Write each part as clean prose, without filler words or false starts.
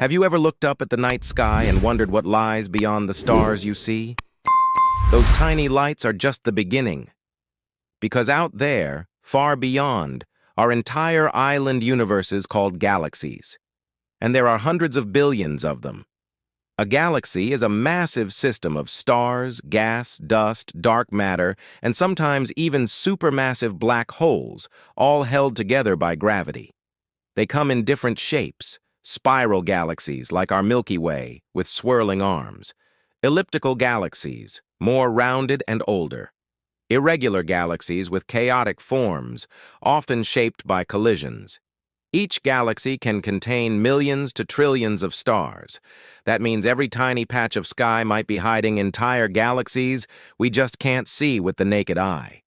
Have you ever looked up at the night sky and wondered what lies beyond the stars you see? Those tiny lights are just the beginning. Because out there, far beyond, are entire island universes called galaxies. And there are hundreds of billions of them. A galaxy is a massive system of stars, gas, dust, dark matter, and sometimes even supermassive black holes, all held together by gravity. They come in different shapes: spiral galaxies like our Milky Way, with swirling arms; elliptical galaxies, more rounded and older; irregular galaxies with chaotic forms, often shaped by collisions. Each galaxy can contain millions to trillions of stars. That means every tiny patch of sky might be hiding entire galaxies we just can't see with the naked eye.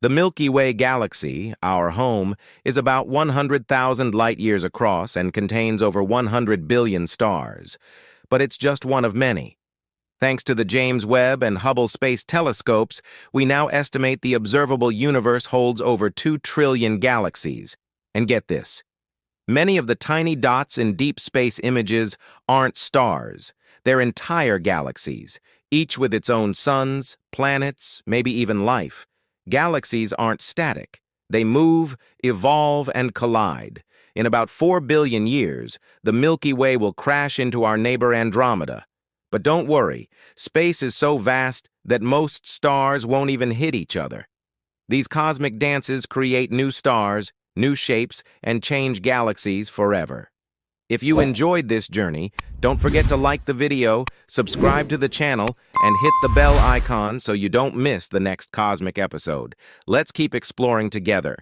The Milky Way galaxy, our home, is about 100,000 light-years across and contains over 100 billion stars. But it's just one of many. Thanks to the James Webb and Hubble Space Telescopes, we now estimate the observable universe holds over 2 trillion galaxies. And get this, many of the tiny dots in deep space images aren't stars. They're entire galaxies, each with its own suns, planets, maybe even life. Galaxies aren't static. They move, evolve, and collide. In about 4 billion years, the Milky Way will crash into our neighbor Andromeda. But don't worry, space is so vast that most stars won't even hit each other. These cosmic dances create new stars, new shapes, and change galaxies forever. If you enjoyed this journey, don't forget to like the video, subscribe to the channel, and hit the bell icon so you don't miss the next cosmic episode. Let's keep exploring together.